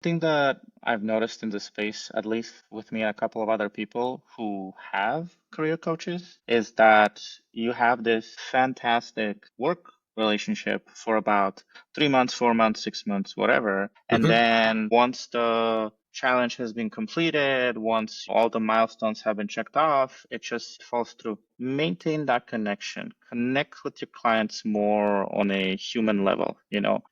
Thing that I've noticed in this space, at least with me and a couple of other people who have career coaches, is that you have this fantastic work relationship for about 3 months, 4 months, 6 months, whatever. And Mhm. then once the challenge has been completed, once all the milestones have been checked off, it just falls through. Maintain that connection. Connect with your clients more on a human level,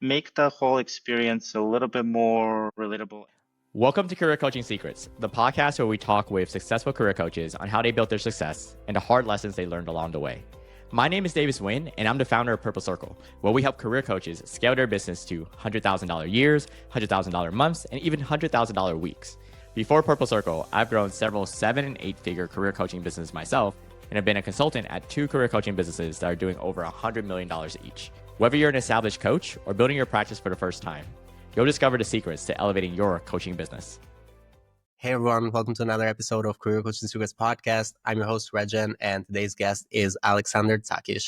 make the whole experience a little bit more relatable. Welcome to Career Coaching Secrets, the podcast where we talk with successful career coaches on how they built their success and the hard lessons they learned along the way. My name is Davis Nguyen, and I'm the founder of Purple Circle, where we help career coaches scale their business to $100,000 years, $100,000 months, and even $100,000 weeks. Before Purple Circle, I've grown several 7- and 8-figure career coaching businesses myself, and have been a consultant at 2 career coaching businesses that are doing over $100 million each. Whether you're an established coach or building your practice for the first time, you'll discover the secrets to elevating your coaching business. Hey everyone, welcome to another episode of Career Coaching Secrets podcast. I'm your host, Regan, and today's guest is Aleksandar,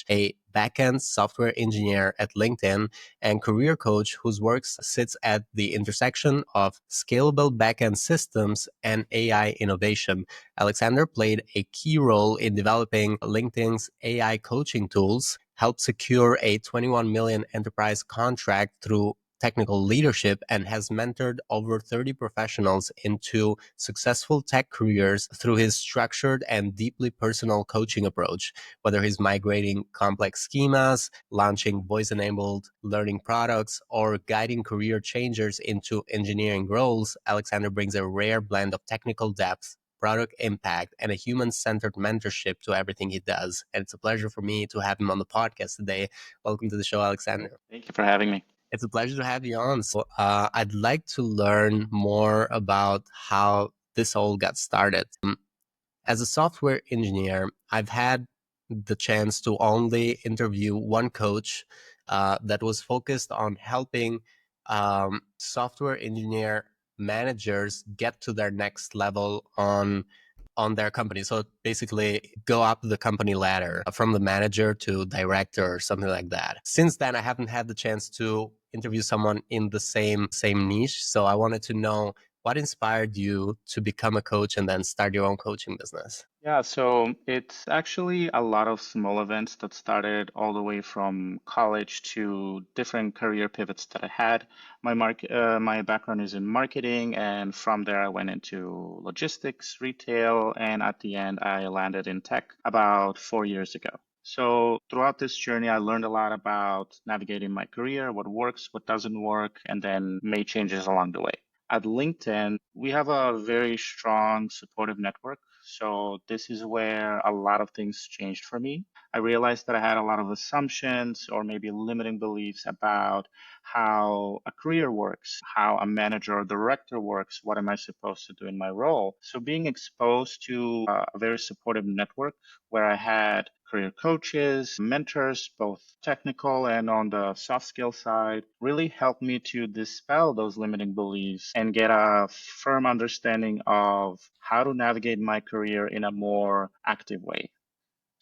a backend software engineer at LinkedIn and career coach whose work sits at the intersection of scalable backend systems and AI innovation. Aleksandar played a key role in developing LinkedIn's AI coaching tools, helped secure a 21 million enterprise contract through technical leadership, and has mentored over 30 professionals into successful tech careers through his structured and deeply personal coaching approach. Whether he's migrating complex schemas, launching voice-enabled learning products, or guiding career changers into engineering roles, Aleksandar brings a rare blend of technical depth, product impact, and a human-centered mentorship to everything he does. And it's a pleasure for me to have him on the podcast today. Welcome to the show, Aleksandar. Thank you for having me. It's a pleasure to have you on. So I'd like to learn more about how this all got started. As a software engineer, I've had the chance to only interview one coach that was focused on helping software engineer managers get to their next level on their company. So basically go up the company ladder from the manager to director or something like that. Since then, I haven't had the chance to interview someone in the same niche. So I wanted to know what inspired you to become a coach and then start your own coaching business. Yeah, so it's actually a lot of small events that started all the way from college to different career pivots that I had. My background is in marketing, and from there I went into logistics, retail, and at the end I landed in tech about 4 years ago. So throughout this journey, I learned a lot about navigating my career, what works, what doesn't work, and then made changes along the way. At LinkedIn, we have a very strong supportive network. So this is where a lot of things changed for me. I realized that I had a lot of assumptions or maybe limiting beliefs about how a career works, how a manager or director works, what am I supposed to do in my role. So being exposed to a very supportive network where I had career coaches, mentors, both technical and on the soft skill side, really helped me to dispel those limiting beliefs and get a firm understanding of how to navigate my career in a more active way.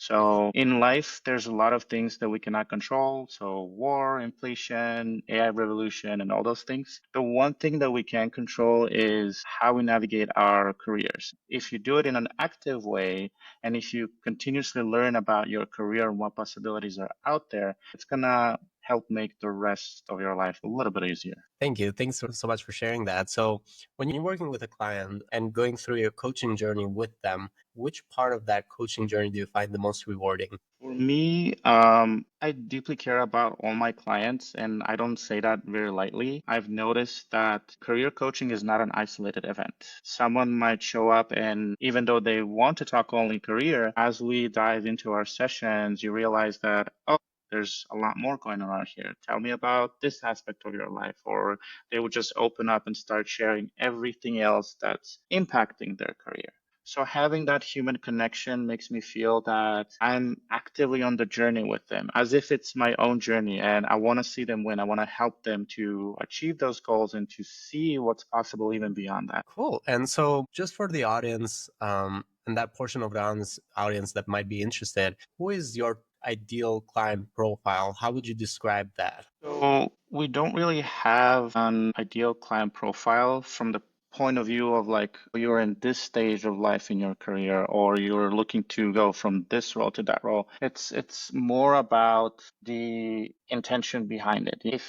So in life, there's a lot of things that we cannot control. So war, inflation, AI revolution, and all those things. The one thing that we can control is how we navigate our careers. If you do it in an active way, and if you continuously learn about your career and what possibilities are out there, it's gonna help make the rest of your life a little bit easier. Thank you. Thanks so much for sharing that. So when you're working with a client and going through your coaching journey with them, which part of that coaching journey do you find the most rewarding? For me, I deeply care about all my clients, and I don't say that very lightly. I've noticed that career coaching is not an isolated event. Someone might show up, and even though they want to talk only career, as we dive into our sessions, you realize that, oh, there's a lot more going on out here. Tell me about this aspect of your life. Or they would just open up and start sharing everything else that's impacting their career. So having that human connection makes me feel that I'm actively on the journey with them, as if it's my own journey, and I want to see them win. I want to help them to achieve those goals and to see what's possible even beyond that. Cool. And so just for the audience, and that portion of the audience that might be interested, who is your ideal client profile, how would you describe that? So we don't really have an ideal client profile from the point of view of like you're in this stage of life in your career or you're looking to go from this role to that role. It's more about the intention behind it. If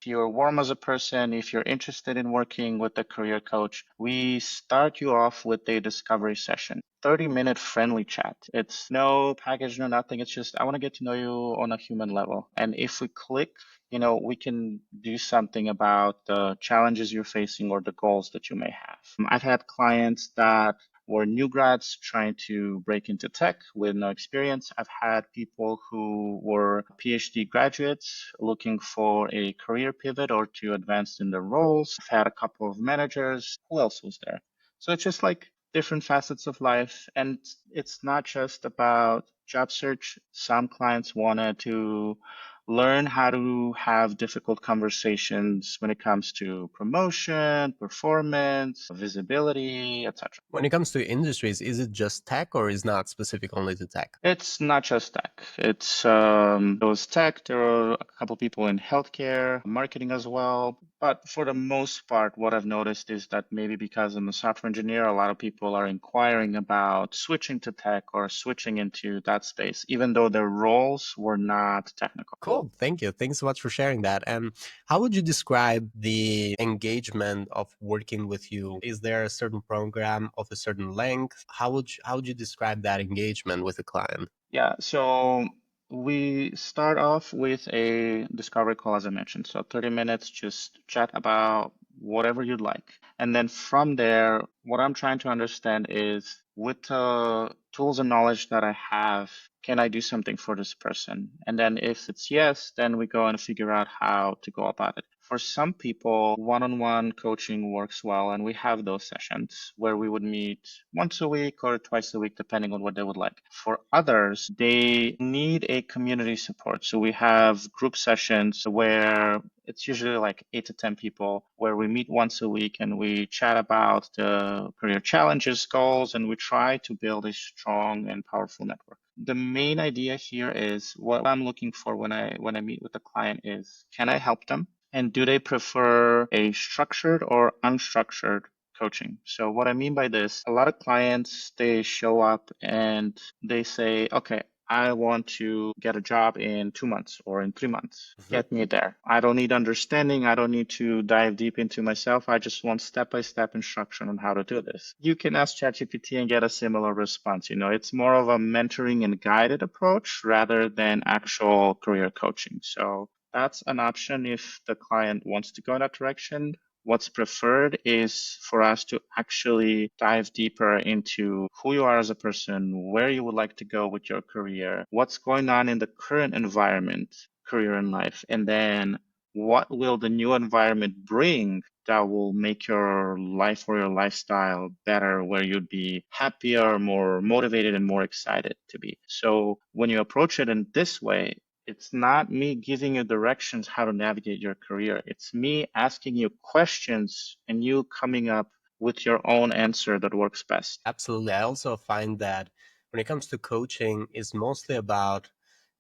you're warm as a person, if you're interested in working with a career coach, we start you off with a discovery session. 30-minute friendly chat. It's no package, no nothing. It's just, I want to get to know you on a human level. And if we click, we can do something about the challenges you're facing or the goals that you may have. I've had clients that were new grads trying to break into tech with no experience. I've had people who were PhD graduates looking for a career pivot or to advance in their roles. I've had a couple of managers. Who else was there? So it's just like different facets of life. And it's not just about job search. Some clients wanted to learn how to have difficult conversations when it comes to promotion, performance, visibility, etc. When it comes to industries, is it just tech or is not specific only to tech? It's not just tech. Those tech. There are a couple people in healthcare, marketing as well. But for the most part, what I've noticed is that maybe because I'm a software engineer, a lot of people are inquiring about switching to tech or switching into that space, even though their roles were not technical. Cool. Thank you. Thanks so much for sharing that. And how would you describe the engagement of working with you? Is there a certain program of a certain length? How would you describe that engagement with a client? Yeah, so we start off with a discovery call, as I mentioned. So 30 minutes, just chat about whatever you'd like. And then from there, what I'm trying to understand is with the tools and knowledge that I have, can I do something for this person? And then if it's yes, then we go and figure out how to go about it. For some people, one-on-one coaching works well, and we have those sessions where we would meet once a week or twice a week, depending on what they would like. For others, they need a community support. So we have group sessions where it's usually like 8 to 10 people where we meet once a week and we chat about the career challenges, goals, and we try to build a strong and powerful network. The main idea here is what I'm looking for when I meet with a client is, can I help them? And do they prefer a structured or unstructured coaching? So what I mean by this, a lot of clients, they show up and they say, okay, I want to get a job in 2 months or in 3 months. Get me there. I don't need understanding. I don't need to dive deep into myself. I just want step-by-step instruction on how to do this. You can ask ChatGPT and get a similar response. It's more of a mentoring and guided approach rather than actual career coaching. So that's an option if the client wants to go in that direction. What's preferred is for us to actually dive deeper into who you are as a person, where you would like to go with your career, what's going on in the current environment, career and life, and then what will the new environment bring that will make your life or your lifestyle better, where you'd be happier, more motivated, and more excited to be. So when you approach it in this way, it's not me giving you directions how to navigate your career. It's me asking you questions and you coming up with your own answer that works best. Absolutely. I also find that when it comes to coaching, it's mostly about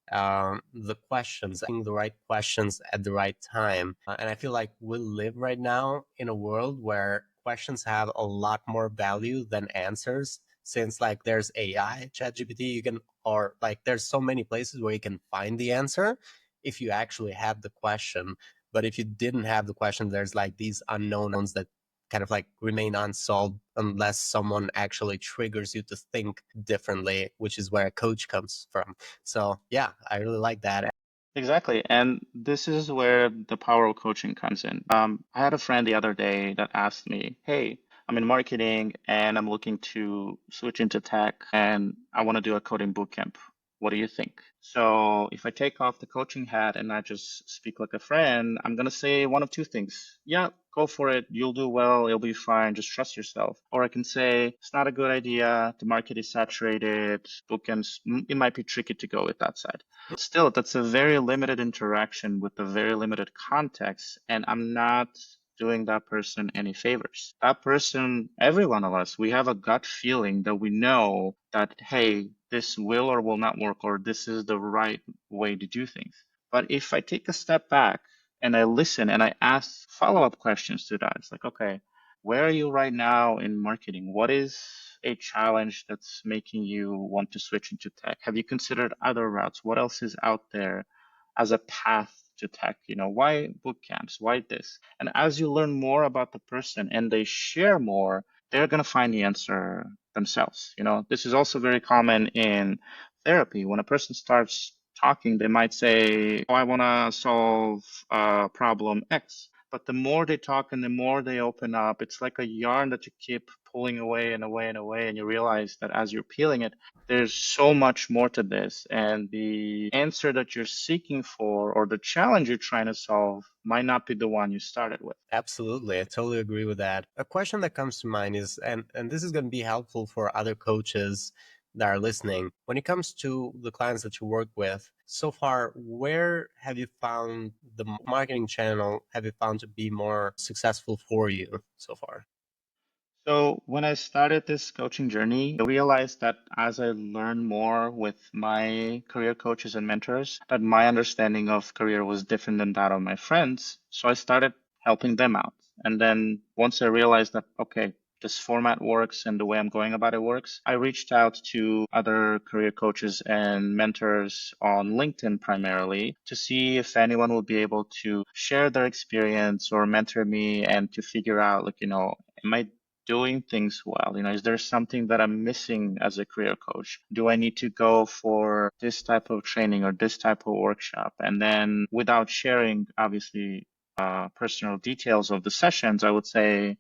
the questions, asking the right questions at the right time. And I feel like we live right now in a world where questions have a lot more value than answers. Since like there's AI, ChatGPT, you can, or like there's so many places where you can find the answer if you actually have the question. But if you didn't have the question, there's like these unknowns that kind of like remain unsolved unless someone actually triggers you to think differently, which is where a coach comes from. So yeah, I really like that. Exactly. And this is where the power of coaching comes in. I had a friend the other day that asked me, hey, I'm in marketing and I'm looking to switch into tech and I want to do a coding bootcamp. What do you think? So if I take off the coaching hat and I just speak like a friend, I'm going to say one of two things. Yeah, go for it. You'll do well. You'll be fine. Just trust yourself. Or I can say, it's not a good idea. The market is saturated. Bootcamps, it might be tricky to go with that side. Still, that's a very limited interaction with a very limited context, and I'm not doing that person any favors. That person, every one of us, we have a gut feeling that we know that, hey, this will or will not work, or this is the right way to do things. But if I take a step back and I listen and I ask follow-up questions to that, it's like, okay, where are you right now in marketing? What is a challenge that's making you want to switch into tech? Have you considered other routes? What else is out there as a path to tech? Why boot camps? Why this? And as you learn more about the person and they share more, they're going to find the answer themselves. This is also very common in therapy. When a person starts talking, they might say, "Oh, I want to solve problem X." But the more they talk and the more they open up, it's like a yarn that you keep pulling away and away and away. And you realize that as you're peeling it, there's so much more to this. And the answer that you're seeking for or the challenge you're trying to solve might not be the one you started with. Absolutely. I totally agree with that. A question that comes to mind is, and this is going to be helpful for other coaches that are listening. When it comes to the clients that you work with, so far, where have you found the marketing channel have you found to be more successful for you so far? So when I started this coaching journey, I realized that as I learned more with my career coaches and mentors, that my understanding of career was different than that of my friends. So I started helping them out. And then once I realized that, okay, this format works and the way I'm going about it works, I reached out to other career coaches and mentors on LinkedIn primarily to see if anyone would be able to share their experience or mentor me and to figure out, like, am I doing things well? Is there something that I'm missing as a career coach? Do I need to go for this type of training or this type of workshop? And then without sharing, obviously, personal details of the sessions, I would say,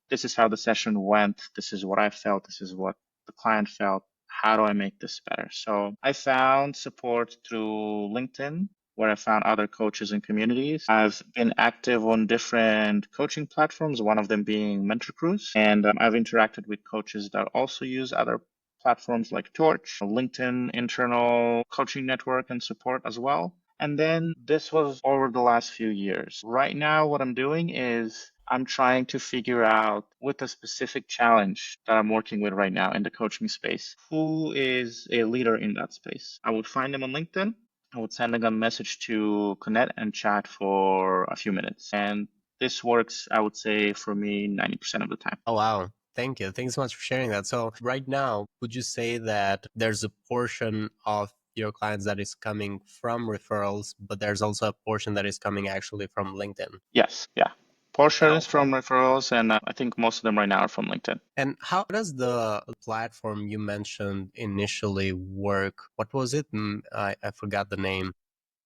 this is how the session went. This is what I felt. This is what the client felt. How do I make this better? So I found support through LinkedIn, where I found other coaches and communities. I've been active on different coaching platforms, one of them being Mentor Cruise. And I've interacted with coaches that also use other platforms like Torch, LinkedIn internal coaching network and support as well. And then this was over the last few years. Right now, what I'm doing is I'm trying to figure out with a specific challenge that I'm working with right now in the coaching space, who is a leader in that space. I would find them on LinkedIn. I would send them a message to connect and chat for a few minutes. And this works, I would say, for me 90% of the time. Oh, wow. Thank you. Thanks so much for sharing that. So, right now, would you say that there's a portion of your clients that is coming from referrals, but there's also a portion that is coming actually from LinkedIn? Yes, yeah. Portion Oh, is from referrals, and I think most of them right now are from LinkedIn. and how does the platform you mentioned initially work? What was it? I forgot the name.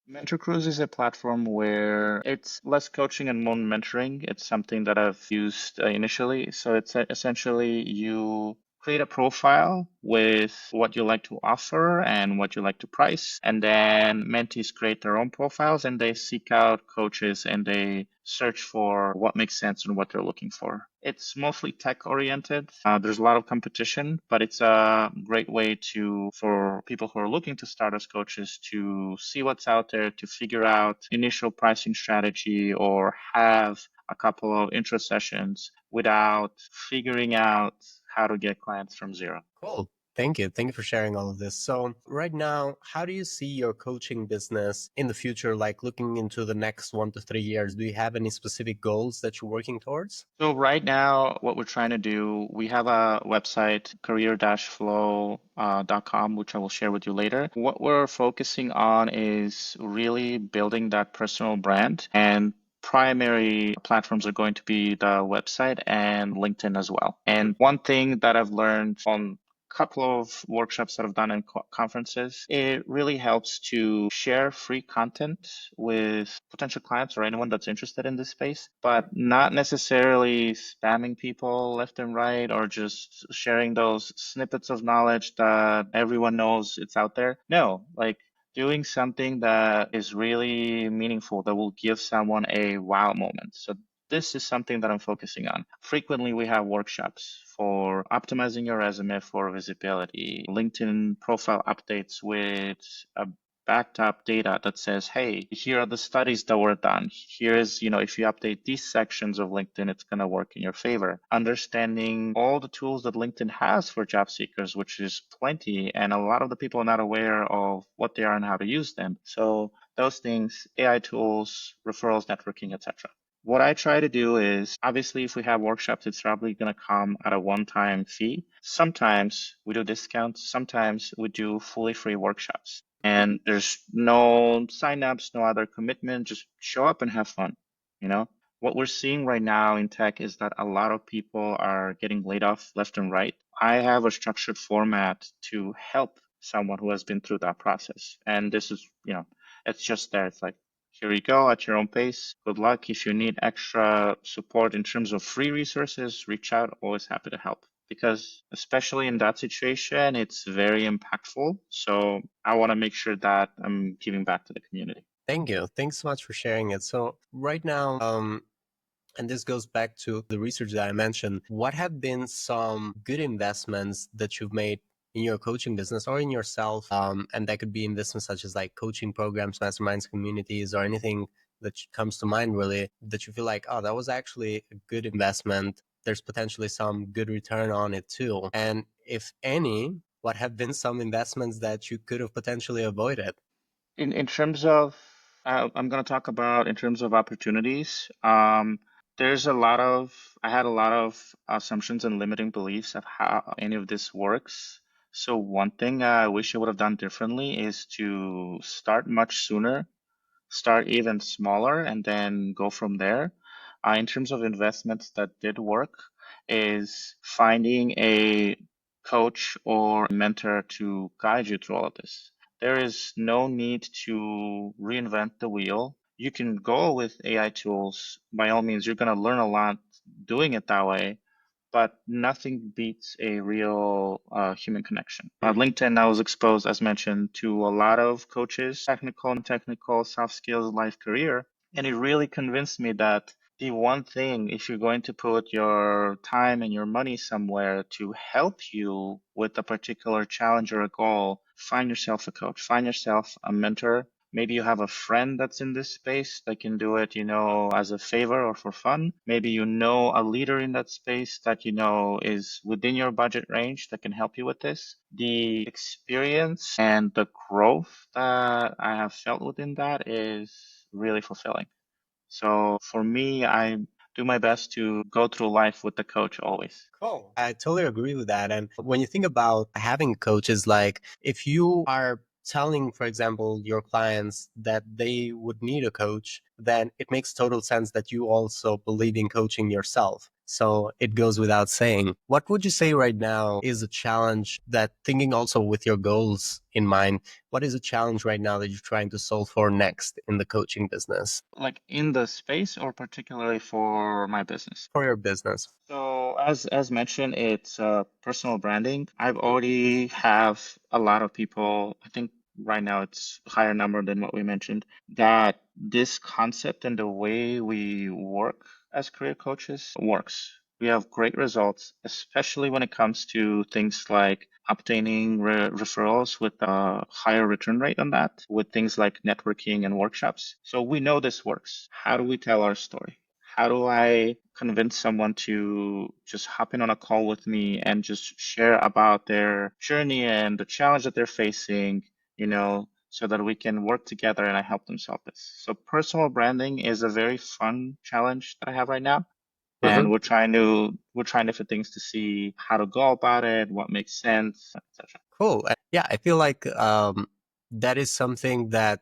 Mentor Cruise is a platform where it's less coaching and more mentoring. It's something that I've used initially. So it's essentially you create a profile with what you like to offer and what you like to price. And then mentees create their own profiles and they seek out coaches and they search for what makes sense and what they're looking for. It's mostly tech oriented. There's a lot of competition, but it's a great way for people who are looking to start as coaches to see what's out there, to figure out initial pricing strategy or have a couple of intro sessions without figuring out how to get clients from zero. Cool. Thank you. Thank you for sharing all of this. So, right now, how do you see your coaching business in the future, like looking into the next 1 to 3 years? Do you have any specific goals that you're working towards? So right now, what we're trying to do, we have a website, career-flow.com, which I will share with you later. What we're focusing on is really building that personal brand, and primary platforms are going to be the website and LinkedIn as well. And one thing that I've learned on couple of workshops that I've done in conferences, it really helps to share free content with potential clients or anyone that's interested in this space, but not necessarily spamming people left and right or just sharing those snippets of knowledge that everyone knows it's out there. No, like doing something that is really meaningful that will give someone a wow moment. So this is something that I'm focusing on. Frequently, we have workshops for optimizing your resume for visibility, LinkedIn profile updates with backed up data that says, hey, here are the studies that were done. Here's, if you update these sections of LinkedIn, it's going to work in your favor. Understanding all the tools that LinkedIn has for job seekers, which is plenty, and a lot of the people are not aware of what they are and how to use them. So those things, AI tools, referrals, networking, etc. What I try to do is, obviously, if we have workshops, it's probably going to come at a one-time fee. Sometimes we do discounts. Sometimes we do fully free workshops. And there's no sign-ups, no other commitment. Just show up and have fun. You know, what we're seeing right now in tech is that a lot of people are getting laid off left and right. I have a structured format to help someone who has been through that process. And this is, it's just there. It's like, here you go at your own pace. Good luck. If you need extra support in terms of free resources, reach out. Always happy to help. Because especially in that situation, it's very impactful. So I want to make sure that I'm giving back to the community. Thank you. Thanks so much for sharing it. So right now, and this goes back to the research that I mentioned, what have been some good investments that you've made in your coaching business or in yourself? And that could be investments such as like coaching programs, masterminds, communities, or anything that comes to mind really that you feel like, oh, that was actually a good investment. There's potentially some good return on it too. And if any, what have been some investments that you could have potentially avoided? In terms of, I'm going to talk about in terms of opportunities. There's a lot of, I had a lot of assumptions and limiting beliefs of how any of this works. So one thing I wish I would have done differently is to start much sooner, start even smaller, and then go from there. In terms of investments that did work, is finding a coach or a mentor to guide you through all of this. There is no need to reinvent the wheel. You can go with AI tools. By all means, you're going to learn a lot doing it that way, but nothing beats a real human connection. LinkedIn, I was exposed, as mentioned, to a lot of coaches, technical, non-technical, soft skills, life, career, and it really convinced me that the one thing, if you're going to put your time and your money somewhere to help you with a particular challenge or a goal, find yourself a coach, find yourself a mentor. Maybe you have a friend that's in this space that can do it, as a favor or for fun. Maybe you know a leader in that space that is within your budget range that can help you with this. The experience and the growth that I have felt within that is really fulfilling. So for me, I do my best to go through life with the coach always. Cool. I totally agree with that. And when you think about having coaches, like if you are telling, for example, your clients that they would need a coach, then it makes total sense that you also believe in coaching yourself. So it goes without saying. What would you say right now is a challenge that, thinking also with your goals in mind, what is a challenge right now that you're trying to solve for next in the coaching business? Like in the space or particularly for my business? For your business. So as mentioned, it's personal branding. I've already have a lot of people, I think right now it's a higher number than what we mentioned, that this concept and the way we work as career coaches works. We have great results, especially when it comes to things like obtaining referrals with a higher return rate on that, with things like networking and workshops. So we know this works. How do we tell our story? How do I convince someone to just hop in on a call with me and just share about their journey and the challenge that they're facing, so that we can work together and I help them solve this. So personal branding is a very fun challenge that I have right now. And we're trying different things to see how to go about it, what makes sense, etc. Cool. Yeah, I feel like that is something that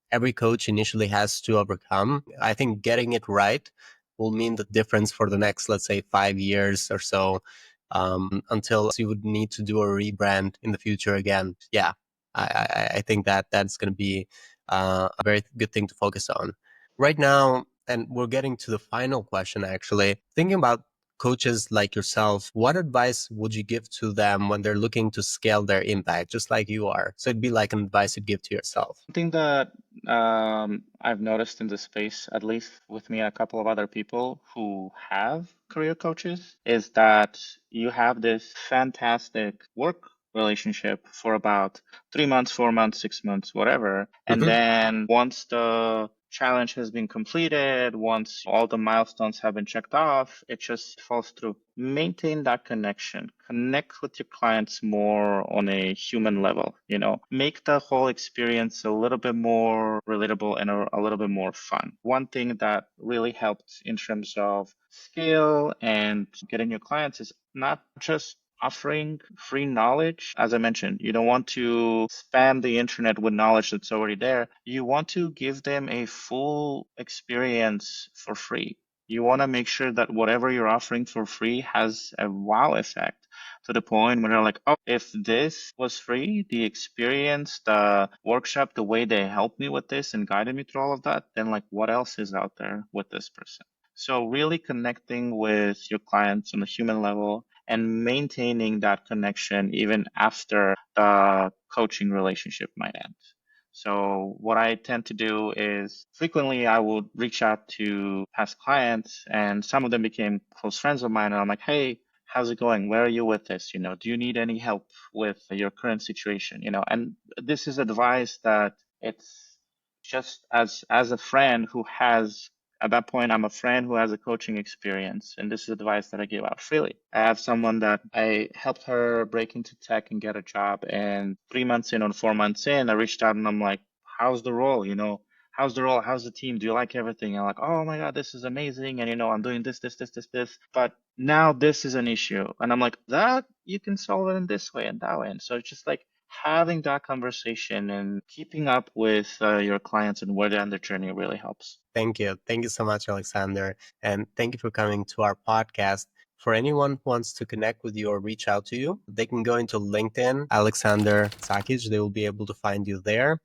every coach initially has to overcome. I think getting it right will mean the difference for the next, let's say, 5 years or so, until you would need to do a rebrand in the future again. Yeah, I think that that's going to be a very good thing to focus on right now. And we're getting to the final question, actually. Thinking about coaches like yourself, what advice would you give to them when they're looking to scale their impact, just like you are? So it'd be like an advice you'd give to yourself. One thing that I've noticed in this space, at least with me and a couple of other people who have career coaches, is that you have this fantastic work relationship for about 3 months, 4 months, 6 months, whatever. And Mhm. then once the challenge has been completed, once all the milestones have been checked off, it just falls through. Maintain that connection. Connect with your clients more on a human level, make the whole experience a little bit more relatable and a little bit more fun. One thing that really helped in terms of scale and getting your clients is not just offering free knowledge. As I mentioned, you don't want to spam the internet with knowledge that's already there. You want to give them a full experience for free. You want to make sure that whatever you're offering for free has a wow effect to the point where they're like, oh, if this was free, the experience, the workshop, the way they helped me with this and guided me through all of that, then like what else is out there with this person? So really connecting with your clients on a human level and maintaining that connection even after the coaching relationship might end. So what I tend to do is frequently I would reach out to past clients and some of them became close friends of mine. And I'm like, hey, how's it going? Where are you with this? Do you need any help with your current situation? And this is advice that it's just as a friend who has at that point, I'm a friend who has a coaching experience, and this is advice that I give out freely. I have someone that I helped her break into tech and get a job, and 3 months in or 4 months in, I reached out and I'm like, how's the role? How's the role? How's the team? Do you like everything? And I'm like, oh my God, this is amazing. And I'm doing this. But now this is an issue. And I'm like, that you can solve it in this way and that way. And so it's just like having that conversation and keeping up with your clients and where they're on their journey really helps. Thank you. Thank you so much, Aleksandar. And thank you for coming to our podcast. For anyone who wants to connect with you or reach out to you, they can go into LinkedIn, Aleksandar Cakic. They will be able to find you there.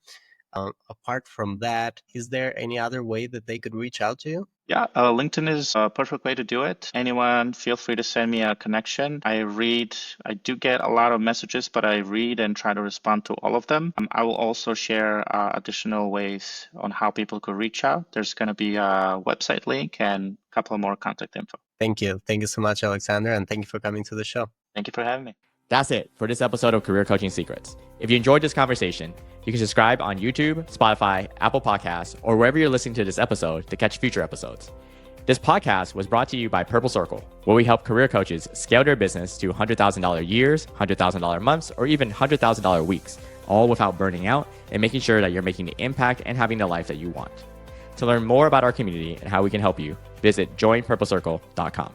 Apart from that, is there any other way that they could reach out to you? Yeah, LinkedIn is a perfect way to do it. Anyone, feel free to send me a connection. I do get a lot of messages, but I read and try to respond to all of them. I will also share additional ways on how people could reach out. There's going to be a website link and a couple more contact info. Thank you. Thank you so much, Aleksandar, and thank you for coming to the show. Thank you for having me. That's it for this episode of Career Coaching Secrets. If you enjoyed this conversation, you can subscribe on YouTube, Spotify, Apple Podcasts, or wherever you're listening to this episode to catch future episodes. This podcast was brought to you by Purple Circle, where we help career coaches scale their business to $100,000 years, $100,000 months, or even $100,000 weeks, all without burning out and making sure that you're making the impact and having the life that you want. To learn more about our community and how we can help you, visit joinpurplecircle.com.